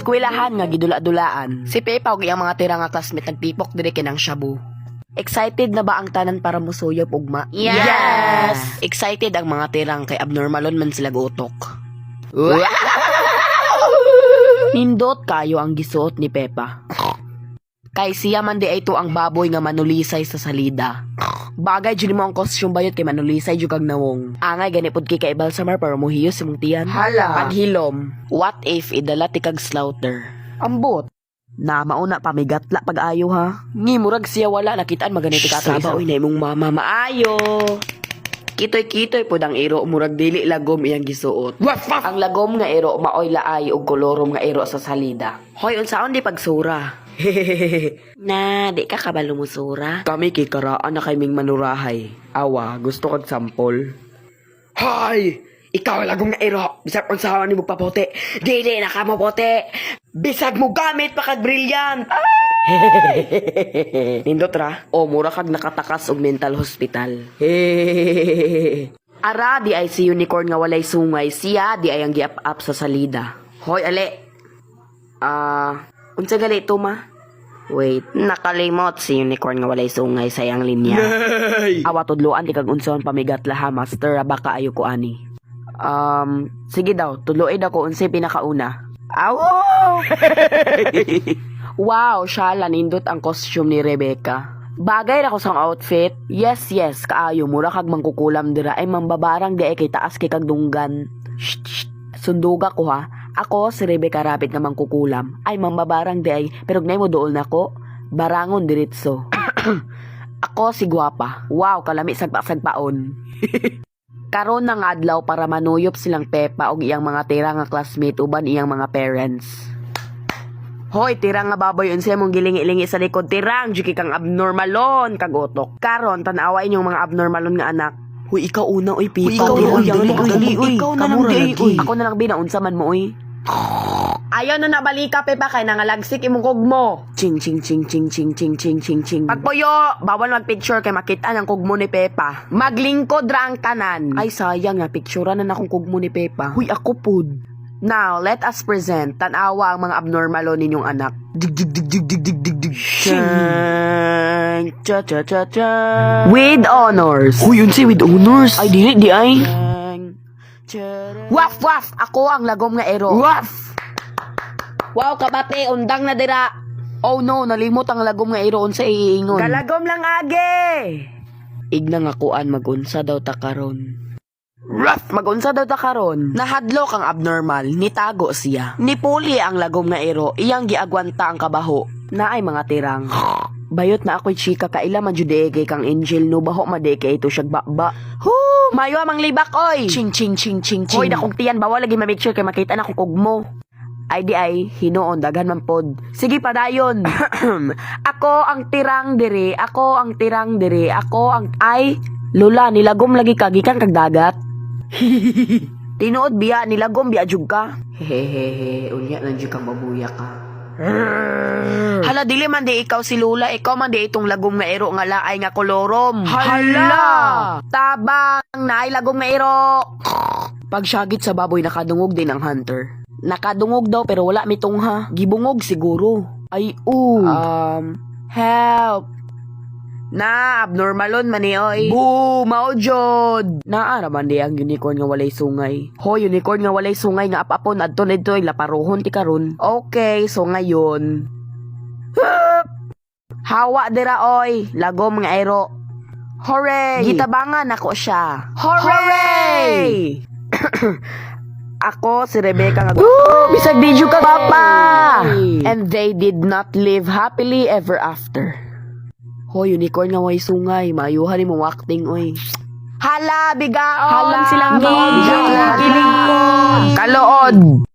eskwelahan nga gidula-dulaan. Si Pepa ug iyang mga tira nga classmate nagtipok diri kinang shabu. Excited na ba ang tanan para musuyop ugma? Yes! Excited ang mga tirang kay abnormalon man sila gutok. Nindot kayo ang gisuot ni Pepa. Kay siya man di ito ang baboy nga manulisay sa salida. Bagay dyan mo ang costume bayot kay manulisay jud kag nawong. Angay gani pud kay balsamar para mohiyos imong tiyan. Hala. Paghilom. What if idala ti kag slaughter? Ambot. Na mauna pamigatla pag-ayo ha. Ngi murag siya wala nakitaan maganiti ka to. Sabaw na imong mama maayo. Kitoy-kitoy po ang iro murag dili lagom iyang gisuot. Ang lagom nga iro maoy laay og kolorom nga iro sa salida. Hoy unsaon di pagsura? Na, di ka kabalo mo sura? Kami kikaraan na kaming manurahay. Awa, gusto kag sampol? Hay! Ikaw lagong na iro. Bisag kung sahawan ni mo papote. Di na ka mapote. Bisag mo gamit pa kag brilliant. Nindot ra? O, mura kag nakatakas og mental hospital. Ara, di ay si unicorn nga walay sungay. Siya, di ay ang giap-up sa salida. Hoy, ale. Unsa gali ito ma? Wait, nakalimot si unicorn nga walay sungay sa iyang linya. Awa tudloan di kag unsaon pamigat laha master baka ayo ko ani. Sige daw, tudloy daw ko unsay pinakauna. Aw! Wow, shala nindot ang costume ni Rebecca. Bagay ra ko sang outfit. Yes, kaayo mura kag mangkukulam dira ay mambabarang di ay kay taas kay kag dunggan. Shh. Sunduga ko ha. Ako, si Rebecca Rapid nga mangkukulam. Ay, mambabarang di ay, pero gnay mo dool na ko. Barangon diritso. Ako, si Guapa. Wow, kalami sagpa-sagpaon. Karon na nga adlaw para manuyop silang Pepa og iyang mga tira nga classmate uban iyang mga parents. Hoy, tirang nga baboy unsa mong gilingi-lingi sa likod. Tirang, juki kang abnormalon, kagotok. Karon, tanawa inyong mga abnormalon nga anak. Huy, ikaw una, uy, Pipa. Ikaw na lang, uy. Ako na lang, binaunsa man mo, uy. Ayaw na nabalika, Pepa, kay nangalagsik imong kugmo. Ching. Pagpuyo, bawal mag-picture kay makita ang kugmo ni Pepa. Maglingkod ra ang tanan. Ay, sayang nga, picturean na akong kugmo ni Pepa. Huy, ako pud. Now, let us present. Tanawa ang mga abnormalo ninyong anak. Dig. Cha. With honors. Huy, unsi with honors? Ay, di ay. Waf! Ako ang lagom nga ero. Waf! Wow, kabate, undang na dira. Oh no, nalimot ang lagom nga ero unsa iingon. Kalagom lang age. Ignang akuan magunsa daw ta karon. Ruff! Magunsa daw ta karon. Nahadlok ang abnormal, nitago siya. Nipuli ang lagom nga ero, iyang giagwanta ang kabaho. Naay mga tirang. Bayot na ako'y chika kaila man judege kang angel no baho madeke ito siyag baba. Hoo! Mayo amang libak oy. Ching. Hoy dakong tiyan bawal lagi ma-make sure kay makita na kung kugmo. Ay di ay hinoon daghan man pod. Sige padayon. Ako ang tirang dire. Ako ang ay lula nilagom lagi kagikan kag dagat. Tinuod biya nilagom biya jud ka. Hehehe unya nan jud kang mabuya ka. Hala, dili man di ikaw si Lula. Ikaw man di itong lagom nga ero nga laay nga kolorom. Hala! Tabang naay lagom nga ero. Pagsyagit sa baboy, nakadungog din ang hunter. Nakadungog daw pero wala mitungha. Gibungog siguro. Ay, help. Na, abnormalon man ni oy. Boo, maojod. Naara man di ang unicorn nga walay sungay. Hoy, unicorn nga walay sungay nga apapon adto nidto laparuhon ti karon. Okay, so ngayon. Hawa dira oy, lagom nga ero. Hooray! Gitabangan ako siya. Hooray! Ako si Rebecca nga. Woo! Bisag di ka papa. And they did not live happily ever after. Hoy, unicorn nga way sungay. Maayuhan ni mo acting, oy. Hala, bigaon! Silang Bigaon! Kalood!